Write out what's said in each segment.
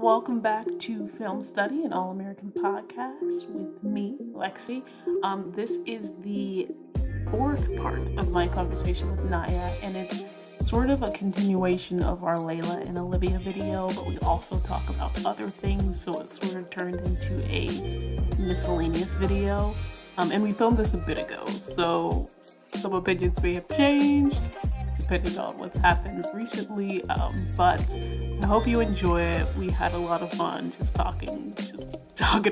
Welcome back to Film Study, an all-American podcast with me, Lexi. This is the fourth part of my conversation with Naya, and it's sort of a continuation of our Layla and Olivia video, but we also talk about other things, so it sort of turned into a miscellaneous video. And we filmed this a bit ago, so some opinions may have changed depending on what's happened recently, but I hope you enjoy it. We had a lot of fun just talking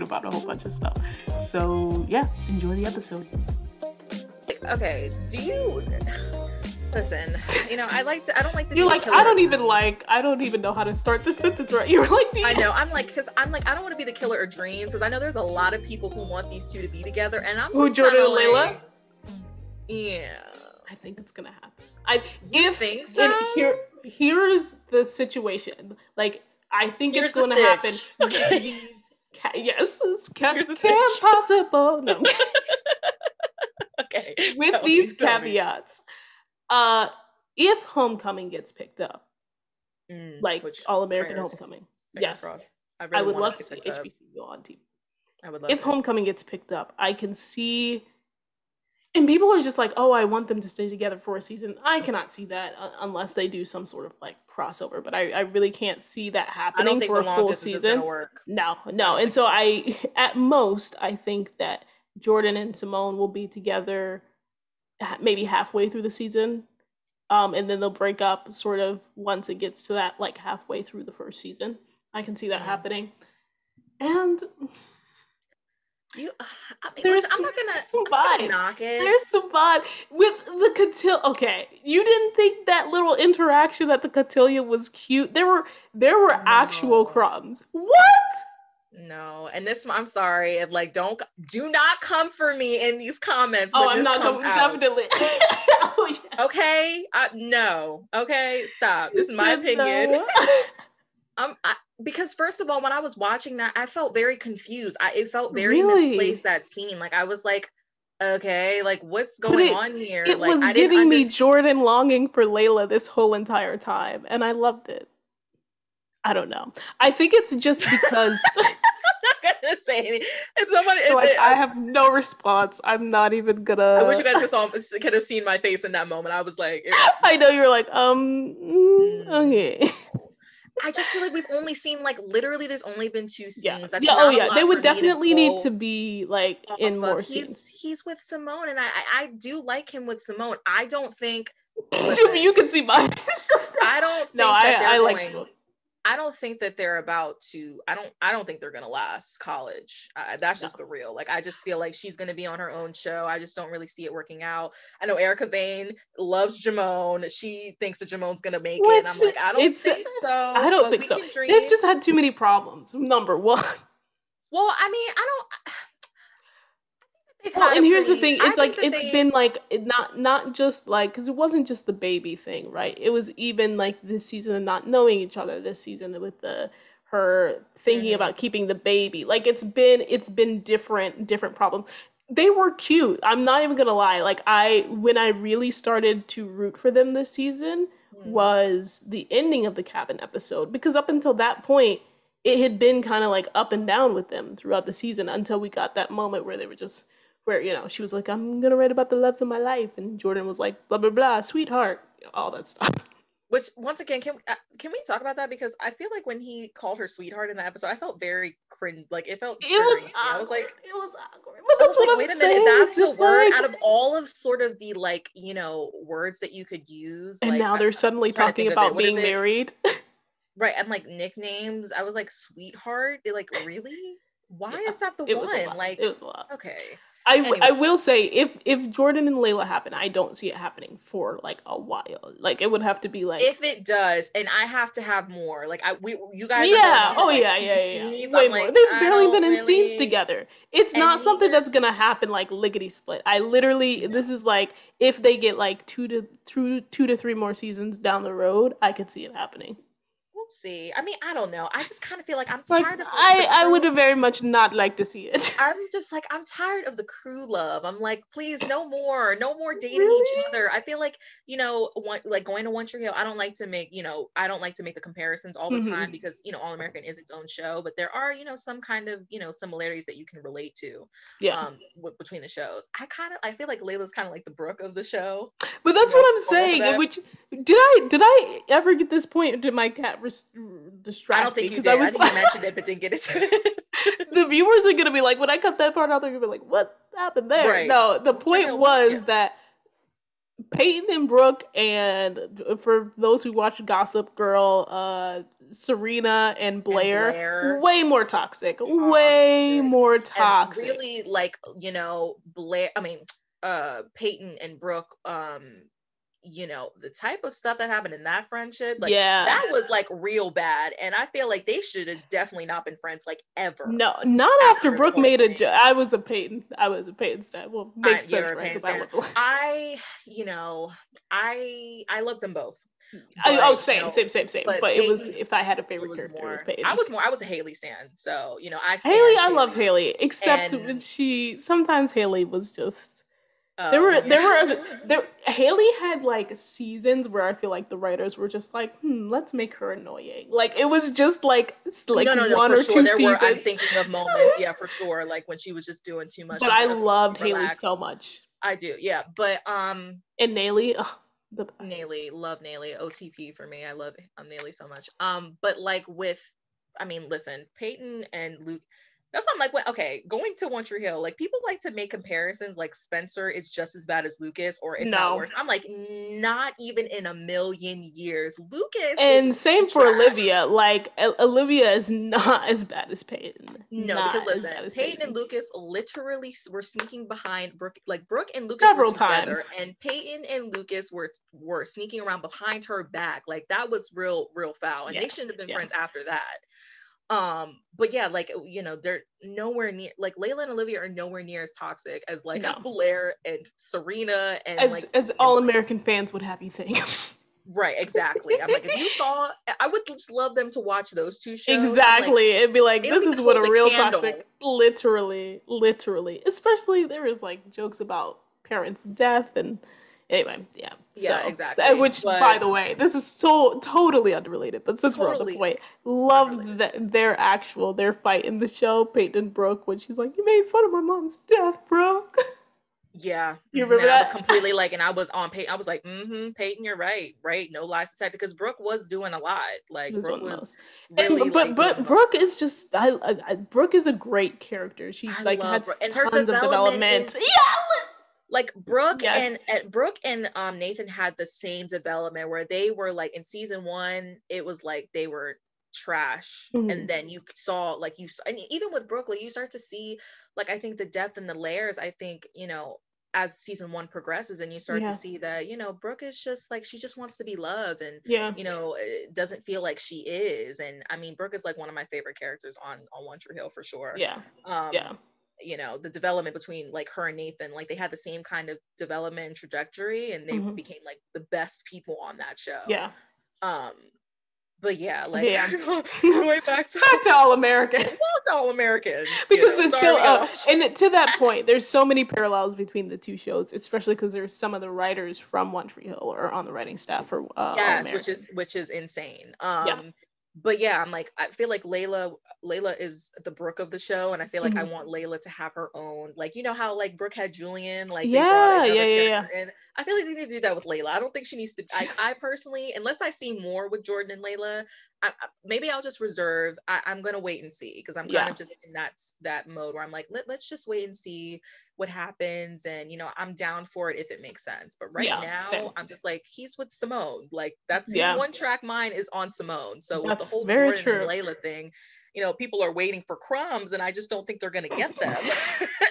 about a whole bunch of stuff. So yeah, enjoy the episode. Okay, do you listen? I don't like to. You're like, I don't even know how to start this sentence right. You're like, I know. I don't want to be the killer of dreams, because I know there's a lot of people who want these two to be together, and I'm who, Jordan and Layla? Yeah, I think it's gonna happen. Think so? Here's the situation. Like, I think Here's it's going to happen. Okay. Yes, can't possible. No. Okay. With these caveats, if Homecoming gets picked up, like All American Homecoming, yes, I would love to see HBCU on TV. I would love if Homecoming gets picked up, I can see. And people are just like, oh, I want them to stay together for a season. I cannot see that unless they do some sort of like crossover. But I really can't see that happening for a full season. Work. No. And so at most, I think that Jordan and Simone will be together maybe halfway through the season. And then they'll break up sort of once it gets to that like halfway through the first season. I can see that happening. And I'm not gonna knock it. There's some vibe with the cotillion. Okay, you didn't think that little interaction at the cotillion was cute? There were actual crumbs. What? No, and this, I'm sorry, and like do not come for me in these comments. Oh, I'm not coming. Definitely. Oh, yeah. Okay, no. Okay, stop. This is my opinion. No. Because first of all, when I was watching that, I felt very confused. It felt very misplaced, that scene. Like, I was like, okay, like, what's going on here? It like, was giving me Jordan longing for Layla this whole entire time, and I loved it. I don't know. I think it's just because... I'm not gonna say anything. I have no response. I'm not even gonna... I wish you guys could have seen my face in that moment. I was like... I know, you're like, okay. I just feel like we've only seen literally there's only been 2 scenes. Yeah. They would definitely need to be like in more scenes. He's with Simone, and I do like him with Simone. I don't think you can see mine. I don't think I like Simone. I don't think that they're about to. I don't think they're gonna last college. That's just the real. Like, I just feel like she's gonna be on her own show. I just don't really see it working out. I know Erica Vane loves Jamone. She thinks that Jamone's gonna make it. And I'm like, I don't think so. I don't think so. They've just had too many problems. Number one. Well, I mean, I don't. Well, and here's the thing, it's been like not just like, because it wasn't just the baby thing, right? It was even like this season of not knowing each other, this season with her thinking about keeping the baby. Like, it's been different problems. They were cute. I'm not even gonna lie. Like, when I really started to root for them this season was the ending of the cabin episode, because up until that point it had been kind of like up and down with them throughout the season until we got that moment where they were just where, she was like, I'm gonna write about the loves of my life, and Jordan was like, blah blah blah, sweetheart, all that stuff. Which, once again, can we talk about that? Because I feel like when he called her sweetheart in that episode, I felt very cringe. Like, it felt awkward. I was like, it was awkward. But that's what I'm wait a saying. minute, that's the word out of all of sort of the words that you could use. And now they're suddenly talking about being married. Right, and like nicknames. I was like, sweetheart. Really? Why is that the one? Like, it was a lot. Okay. I will say, if Jordan and Layla happen, I don't see it happening for like a while. Like, it would have to be like, if it does, and I have to have more. Like, you guys. Yeah. Way more. They've barely been in scenes together. It's not something that's gonna happen like lickety split. This is like, if they get like 2 to 3 more seasons down the road, I could see it happening. Well, see. I mean, I don't know. I just kind of feel like I'm tired of I would have very much not liked to see it. I'm just like, I'm tired of the crew love. I'm like, please, no more dating each other. I feel like, like going to One Tree Hill, I don't like to make the comparisons all the time because, All American is its own show, but there are, some kind of, similarities that you can relate to between the shows. I feel like Layla's kind of like the Brooke of the show. But that's what I'm saying. Which did I ever get this point? Or did my cat distract me? I don't think you did. I think you mentioned it, but didn't get it. The viewers are gonna be like, when I cut that part out, they're gonna be like, "What happened there?" Right. No, the point was that Peyton and Brooke, and for those who watch Gossip Girl, Serena and Blair, way more toxic. Way more toxic. And really, like, Blair. I mean, Peyton and Brooke. The type of stuff that happened in that friendship, like, that was like real bad, and I feel like they should have definitely not been friends, like, ever. No, not after Brooke made a joke. I was a Peyton stan. Well, makes sense, right? Because I love them both. Same. But it was, if I had a favorite character, it was Peyton. I was a Haley stan, so I love Haley, except sometimes Haley was just. Haley had like seasons where I feel like the writers were just like, let's make her annoying. Like, it was just like one or two seasons. I'm thinking of moments, yeah, for sure. Like when she was just doing too much. But I loved Haley so much. I do, yeah. But and Naley, Naley, love Naley. OTP for me. I love Naley so much. But like listen, Peyton and Luke. That's why I'm like, going to One Tree Hill, like, people like to make comparisons, like Spencer is just as bad as Lucas, or if not worse. I'm like, not even in a million years. Lucas and same for trash. Olivia. Like, Olivia is not as bad as Peyton. No, because listen, Peyton and Lucas literally were sneaking behind Brooke. Like, Brooke and Lucas several were together, times, and Peyton and Lucas were sneaking around behind her back. Like, that was real foul, and they shouldn't have been friends after that. But yeah, like, they're nowhere near, like, Layla and Olivia are nowhere near as toxic as like Blair and Serena and as All American fans would have you think. Right, exactly. I'm like, if you saw, I would just love them to watch those two shows. Exactly. It'd be like, this is what a real toxic, literally. Especially there was like jokes about parents' death and anyway, yeah. Yeah, exactly. Which, by the way, this is so totally unrelated, but since we're on the point, loved their fight in the show, Peyton and Brooke, when she's like, "You made fun of my mom's death, Brooke." Yeah, you remember that? I was completely like, and I was on Peyton. I was like, Peyton, you're right. No lies to type, because Brooke was doing a lot. Like, Brooke was really, but Brooke is just, Brooke is a great character. She had tons of development. Like Brooke and Nathan had the same development where they were like, in season 1, it was like they were trash, and then you saw and even with Brooke, like, you start to see, like, I think the depth and the layers. I think, as season 1 progresses, and you start to see that, Brooke is just like, she just wants to be loved, and doesn't feel like she is. And I mean, Brooke is like one of my favorite characters on One Tree Hill for sure. The development between like her and Nathan, like, they had the same kind of development and trajectory, and they became like the best people on that show. But yeah, like, going back to All American. All American. Because it's and to that point, there's so many parallels between the two shows, especially because there's some of the writers from One Tree Hill or on the writing staff for which is insane. But yeah, I'm like, I feel like Layla is the Brooke of the show, and I feel like I want Layla to have her own, like, how like Brooke had Julian, like, they brought another character in. I feel like they need to do that with Layla. I don't think she needs to. I personally, unless I see more with Jordan and Layla, maybe I'll just reserve. I'm gonna wait and see, because I'm kind of just in that mode where I'm like, let's just wait and see what happens, and I'm down for it if it makes sense. But now, same. I'm just like, he's with Simone. Like, that's his one track mind is on Simone. So with the whole Jordan and Layla thing, people are waiting for crumbs, and I just don't think they're gonna get them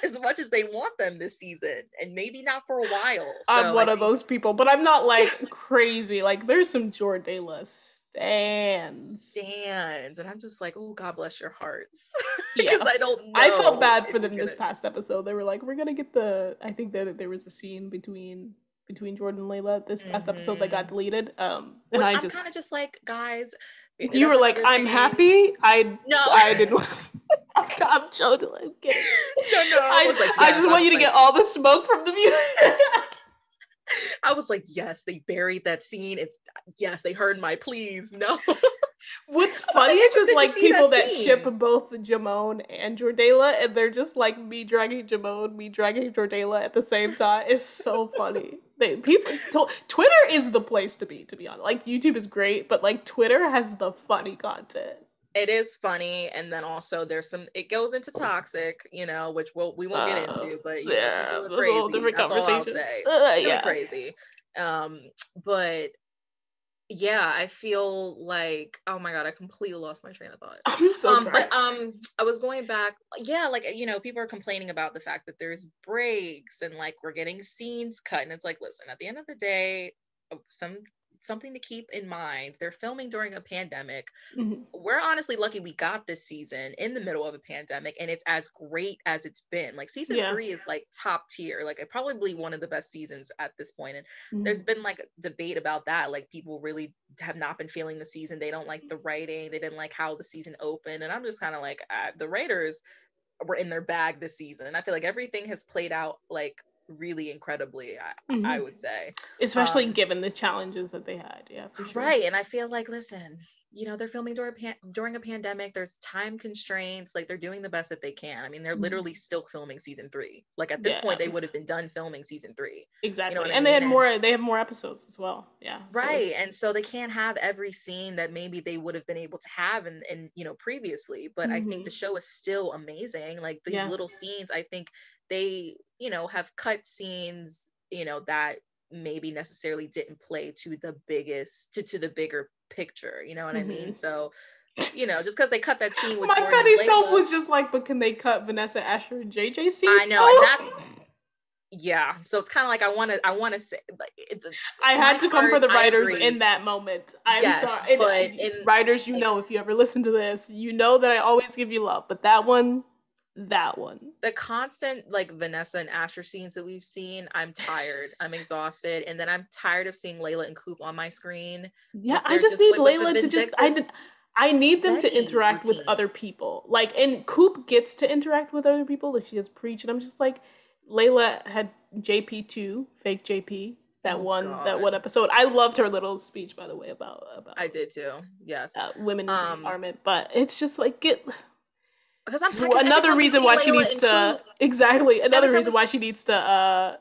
as much as they want them this season, and maybe not for a while. So I'm one of those people, but I'm not like crazy. Like, there's some Jordala stands, and I'm just like, oh, God bless your hearts. Because I don't know. I felt bad for them this past episode. They were like, we're gonna get I think that there was a scene between Jordan and Layla this past episode that got deleted. And I'm kind of just like, guys, You were like, I'm happy. No. I didn't. I'm joking. I'm kidding. No. I just want you to get all the smoke from the viewer. I was like, yes, they buried that scene. Yes, they heard my pleas. No. What's funny is just like people that ship both Jimone and Jordala, and they're just like me dragging Jimone, me dragging Jordala at the same time. It's so funny. Twitter is the place to be honest. Like, YouTube is great, but like Twitter has the funny content. It is funny, and then also there's it goes into toxic, which we won't get into, but yeah, people are crazy. That's all I'll say. Really crazy. But yeah, I feel like, oh my god, I completely lost my train of thought. I'm so sorry. But I was going back. Yeah, like, people are complaining about the fact that there's breaks and like we're getting scenes cut, and it's like, listen, at the end of the day, something to keep in mind. They're filming during a pandemic. Mm-hmm. We're honestly lucky we got this season in the middle of a pandemic, and it's as great as it's been. Like, season 3 is like top tier, like probably one of the best seasons at this point. And there's been like debate about that. Like, people really have not been feeling the season. They don't like the writing. They didn't like how the season opened. And I'm just kind of like, the writers were in their bag this season. I feel like everything has played out like really incredibly, I would say, especially given the challenges that they had. Yeah, for sure. Right. And I feel like, listen, they're filming during a pandemic. There's time constraints. Like, they're doing the best that they can. I mean, they're literally still filming season 3. Like, at this point, they would have been done filming season 3. Exactly. And they had they have more episodes as well. Yeah. Right. And so they can't have every scene that maybe they would have been able to have in previously. But I think the show is still amazing. Like, these little scenes, I think they, have cut scenes, that maybe necessarily didn't play to the biggest, to the bigger picture, you know what I mean? So, just because they cut that scene with my petty self was just like, but can they cut Vanessa, Asher, and JJ scenes? I know, and that's so it's kind of like I want to say, like, I had to come for the writers in that moment. I'm sorry, but writers, if you ever listen to this, that I always give you love, but that one, the constant like Vanessa and Asher scenes that we've seen, I'm tired, I'm exhausted, and then I'm tired of seeing Layla and Coop on my screen. Yeah, I just need Layla to I need them to interact with other people. Like, and Coop gets to interact with other people, like she has preached, and I'm just like, Layla had JP2, fake JP, that one episode. I loved her little speech, by the way, about I did too. Yes, women's empowerment, but it's just like because another reason why she needs to why she needs to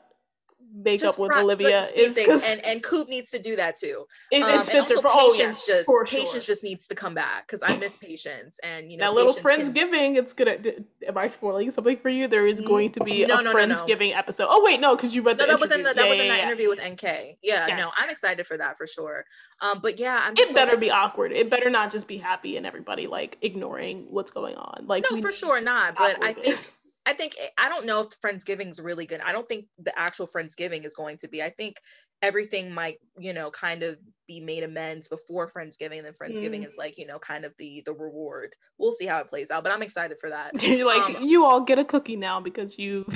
make up with Olivia is because and Coop needs to do that too. And Spencer Patience just needs to come back, because I miss Patience, and that little Friendsgiving. It's gonna. Am I spoiling something for you? There is going to be a Friendsgiving episode. Oh wait, no, because you read the that was in that interview with NK. Yeah, no, I'm excited for that for sure. But yeah, it better be awkward. It better not just be happy and everybody like ignoring what's going on. Like, no, for sure not. But I think I don't know if Friendsgiving's really good. I don't think the actual Friendsgiving is going to be. I think everything might, kind of be made amends before Friendsgiving, and then Friendsgiving is like, kind of the reward. We'll see how it plays out, but I'm excited for that. You're like, you all get a cookie now because you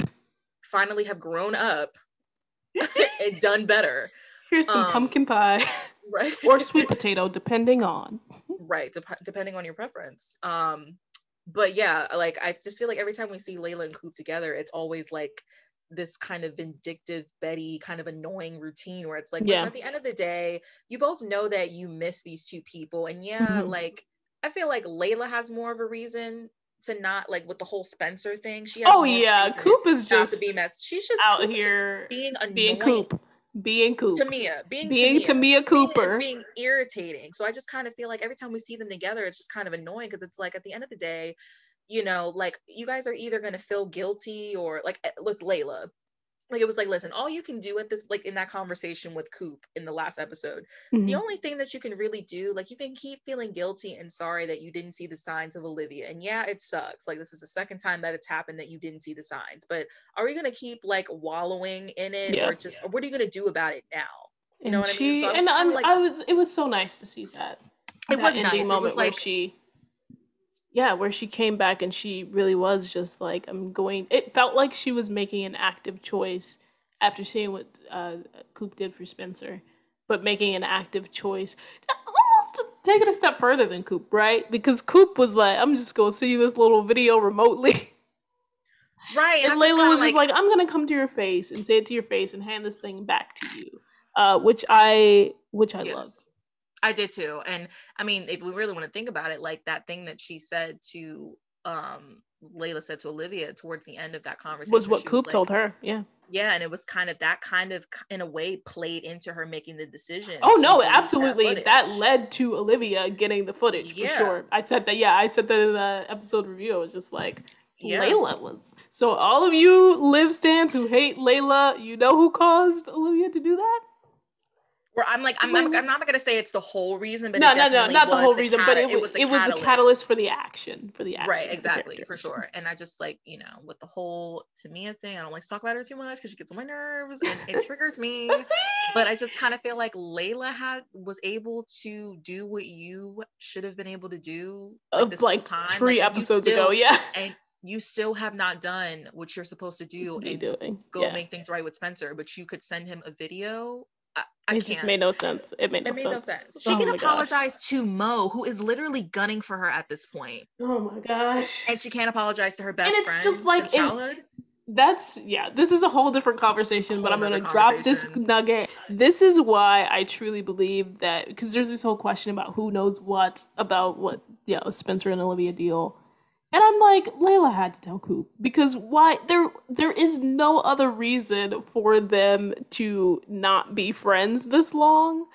finally have grown up and done better. Here's some pumpkin pie, right? Or sweet potato, depending on depending on your preference. But yeah, like, I just feel like every time we see Layla and Coop together, it's always like this kind of vindictive Betty kind of annoying routine where it's like, listen, at the end of the day, you both know that you miss these two people. And like, I feel like Layla has more of a reason to not, like, with the whole Spencer thing. She has Coop is just to be she's just out here being annoying. Being Coop. Tamia. Tamia Cooper. Being irritating. So I just kind of feel like every time we see them together, it's just kind of annoying, because it's like, at the end of the day, like, you guys are either going to feel guilty or, like, with Layla. Like, it was like, listen, all you can do at this, like, in that conversation with Coop in the last episode, the only thing that you can really do, like, you can keep feeling guilty and sorry that you didn't see the signs of Olivia. And yeah, it sucks. Like, this is the second time that it's happened that you didn't see the signs. But are we going to keep, like, wallowing in it, or what are you going to do about it now? You know what I mean? So it was so nice to see that. It was nice. Moment it was like, where she came back and she really was just like, it felt like she was making an active choice after seeing what Coop did for Spencer, but making an active choice. let's take it a step further than Coop, right? Because Coop was like, I'm just going to send you this little video remotely. Right. And Layla was just like, I'm going to come to your face and say it to your face and hand this thing back to you. Which I loved. I did too. And I mean, if we really want to think about it, like that thing that she said to Layla said to Olivia towards the end of that conversation was what Coop told her. Yeah, and it was kind of in a way played into her making the decision. Oh no, absolutely, that led to Olivia getting the footage for sure. I said that in the episode review. I was just like, Layla was. So all of you Liv stans who hate Layla, you know who caused Olivia to do that? Where I'm like, I'm not going to say it's the whole reason, but no, not the whole reason, but it was the catalyst for the action, right, exactly, for sure. And I just like, you know, with the whole Tamia thing, I don't like to talk about her too much because she gets on my nerves and it triggers me. But I just kind of feel like Layla was able to do what you should have been able to do this whole time, 3 episodes ago, and you still have not done what you're supposed to do and go make things right with Spencer, but you could send him a video. It just made no sense. It made no sense. She can apologize to Mo, who is literally gunning for her at this point. Oh my gosh. And she can't apologize to her best friend. And it's just like childhood. This is a whole different conversation, but I'm going to drop this nugget. This is why I truly believe that, because there's this whole question about who knows what about what, Spencer and Olivia deal. And I'm like, Layla had to tell Coop, because why? There is no other reason for them to not be friends this long.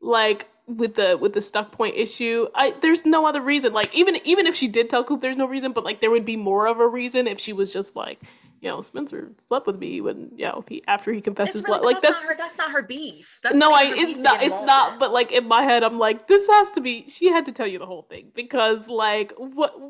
Like with the stuck point issue, there's no other reason. Like even if she did tell Coop, there's no reason. But like there would be more of a reason if she was just like, Spencer slept with me when after he confessed his blood. Like that's not her beef. It's not. But like in my head, I'm like, this has to be. She had to tell you the whole thing, because like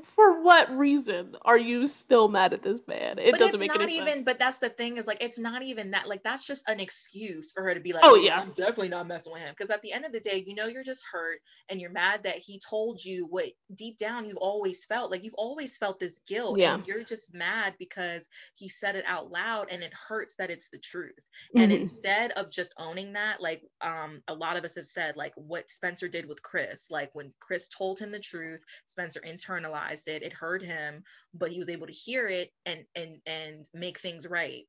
for what reason are you still mad at this man? It doesn't make any sense. But that's the thing, is like, it's not even that. Like that's just an excuse for her to be like, I'm definitely not messing with him. Because at the end of the day, you're just hurt and you're mad that he told you what deep down you've always felt. Like you've always felt this guilt, and you're just mad because he said it out loud, and it hurts that it's the truth. And instead of just owning that, like a lot of us have said, like what Spencer did with Chris, like when Chris told him the truth, Spencer internalized it hurt him, but he was able to hear it and make things right,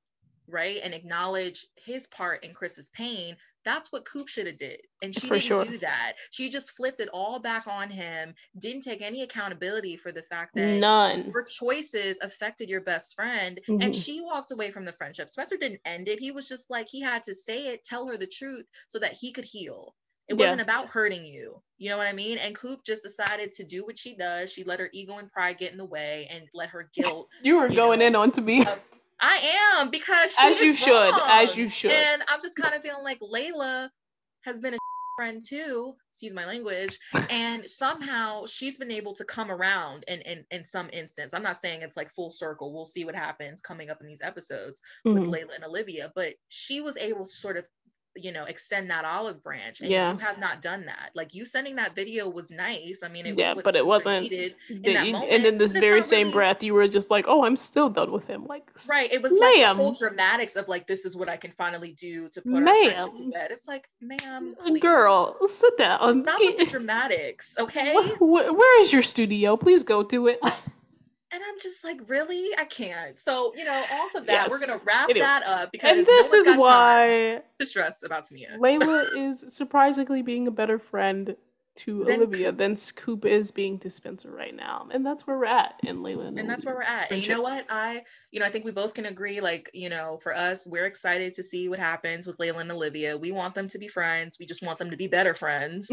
and acknowledge his part in Chris's pain. That's what Coop should have did, and she didn't do that. She just flipped it all back on him, didn't take any accountability for the fact that her choices affected your best friend, and she walked away from the friendship. Spencer didn't end it. He was just like, he had to say it, tell her the truth so that he could heal. It wasn't about hurting you. You know what I mean? And Coop just decided to do what she does. She let her ego and pride get in the way and let her guilt. You were going in on to me. I am, because as you should. And I'm just kind of feeling like Layla has been a friend too, excuse my language, and somehow she's been able to come around in some instance. I'm not saying it's like full circle. We'll see what happens coming up in these episodes with Layla and Olivia, but she was able to sort of extend that olive branch, and you have not done that. Like, you sending that video was nice. I mean, it was what Spencer wasn't needed in that moment. And in this very same breath, you were just like, "Oh, I'm still done with him." Like, right? It was like the whole dramatics of like, "This is what I can finally do to put our friendship to bed." It's like, ma'am, please. Girl, sit down. Stop with the dramatics, okay? Where is your studio? Please go to it. And I'm just like, really? I can't. So, off of that, we're going to wrap that up, because and this is why to stress about Tamia. Layla is surprisingly being a better friend to Olivia than Coop is being to Spencer right now. And that's where we're at in Layla. And that's where we're at. And you know what? I think we both can agree, like, for us, we're excited to see what happens with Layla and Olivia. We want them to be friends. We just want them to be better friends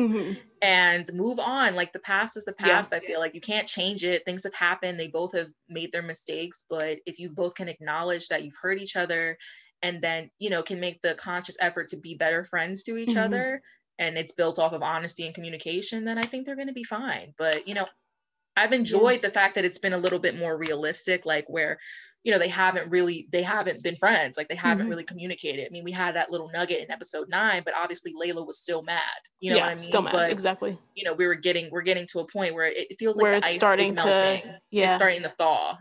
and move on. Like, the past is the past. I feel like you can't change it. Things have happened. They both have made their mistakes. But if you both can acknowledge that you've hurt each other, and then, can make the conscious effort to be better friends to each other, and it's built off of honesty and communication, then I think they're going to be fine. But, I've enjoyed the fact that it's been a little bit more realistic, like where, they haven't been friends. Like, they haven't really communicated. I mean, we had that little nugget in episode 9, but obviously Layla was still mad. You know what I mean? Still mad, but, exactly. We're getting to a point where it feels like the ice is melting. It's starting to thaw,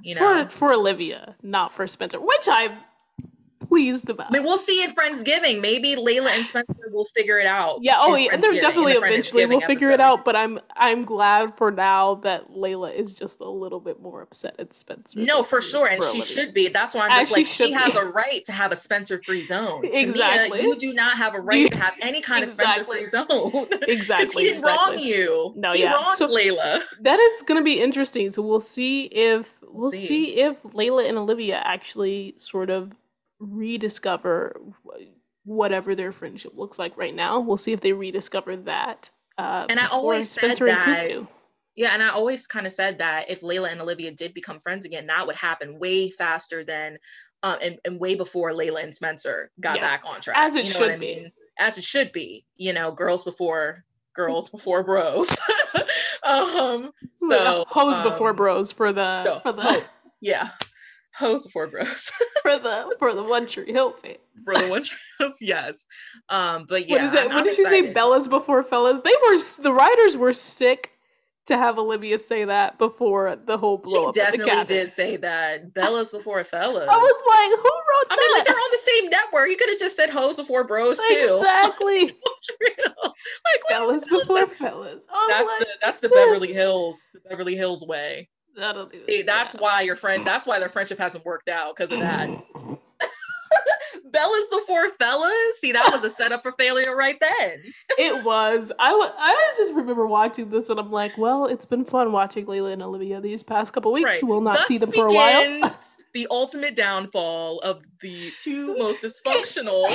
For Olivia, not for Spencer, which I pleased about. I mean, we'll see at Friendsgiving. Maybe Layla and Spencer will figure it out. Yeah, they're definitely eventually will figure it out, but I'm glad for now that Layla is just a little bit more upset at Spencer. No, for sure, and she should be. That's why I'm just like, she has a right to have a Spencer-free zone. Exactly. Tamia, you do not have a right to have any kind of Spencer-free zone. Exactly. Because he didn't wrong you. No, he wronged Layla. That is going to be interesting. So we'll see if Layla and Olivia actually sort of rediscover whatever their friendship looks like right now. We'll see if they rediscover that. And I always said that. Yeah, and I always kind of said that if Layla and Olivia did become friends again, that would happen way faster than and way before Layla and Spencer got back on track. As it should be. As it should be. You know, girls before bros. So hoes before bros for the yeah. Hoes before bros. for the One Tree Hill fans. For the One Tree Hill, yes. But yeah. What did she say? Bellas before fellas? The writers were sick to have Olivia say that before the whole blow up. She definitely did say that. Bellas before fellas. I was like, who wrote that? I mean, like, they're on the same network. You could have just said hoes before bros too. Exactly. Like, bellas before fellas. That's the Beverly Hills. The Beverly Hills way. That'll do it. That's why their friendship hasn't worked out, because of that. Bellas before fellas. See, that was a setup for failure right then. It was. I just remember watching this, and I'm like, well, it's been fun watching Layla and Olivia these past couple weeks. Right. We'll not see them for a while. The ultimate downfall of the two most dysfunctional.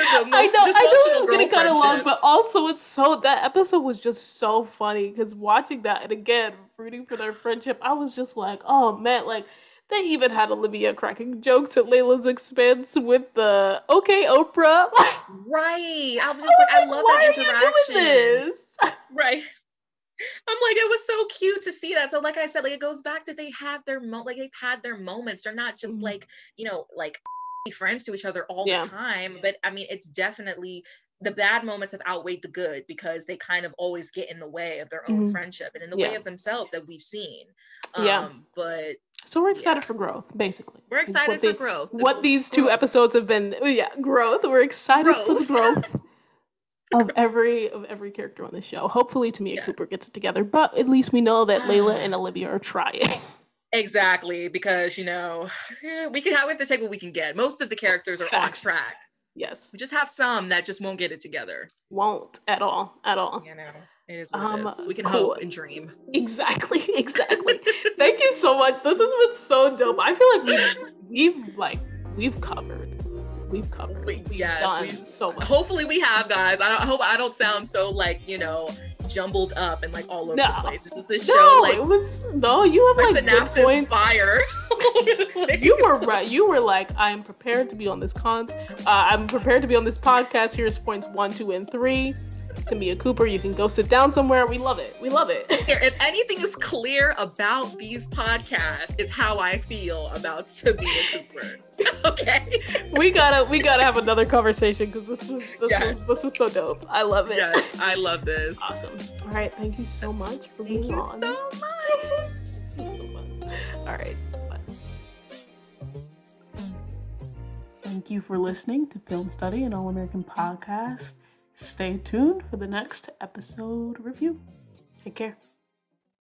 I know this is getting kind of long, but also that episode was just so funny, because watching that and again rooting for their friendship, I was just like, oh man, like they even had Olivia cracking jokes at Layla's expense with the okay Oprah. Right. I was just like, I love that interaction. Are you doing this? Right. I'm like, it was so cute to see that. So like I said, like it goes back to they've had their moments. They're not just like, you know, like friends to each other all the time, but I mean, it's definitely the bad moments have outweighed the good, because they kind of always get in the way of their own friendship and in the way of themselves that we've seen. But so we're excited for growth, basically. We're excited for growth. What these two episodes have been, growth. We're excited for the growth of every character on the show. Hopefully Tamia Cooper gets it together, but at least we know that Layla and Olivia are trying. Exactly, because we have to take what we can get. Most of the characters are on track. Yes, we just have some that just won't get it together. Won't at all. You know, it is what it is. We can hope and dream. Exactly. Thank you so much. This has been so dope. I feel like we've covered. We've done so much. Hopefully we have, guys. I hope I don't sound so like, jumbled up and like all over the place. It's just this show like you have like synapses points. Fire. You were right. You were like, I'm prepared to be on this I'm prepared to be on this podcast. Here's points 1, 2, and 3. Tamia Cooper, you can go sit down somewhere. We love it. If anything is clear about these podcasts, it's how I feel about Tamia Cooper. Okay. We gotta have another conversation, because this was so dope. I love it. Yes, I love this. Awesome. All right, thank you so much for being on. Thank you so much. So fun. All right. Bye. Thank you for listening to Film Study, an All-American podcast. Stay tuned for the next episode review. Take care.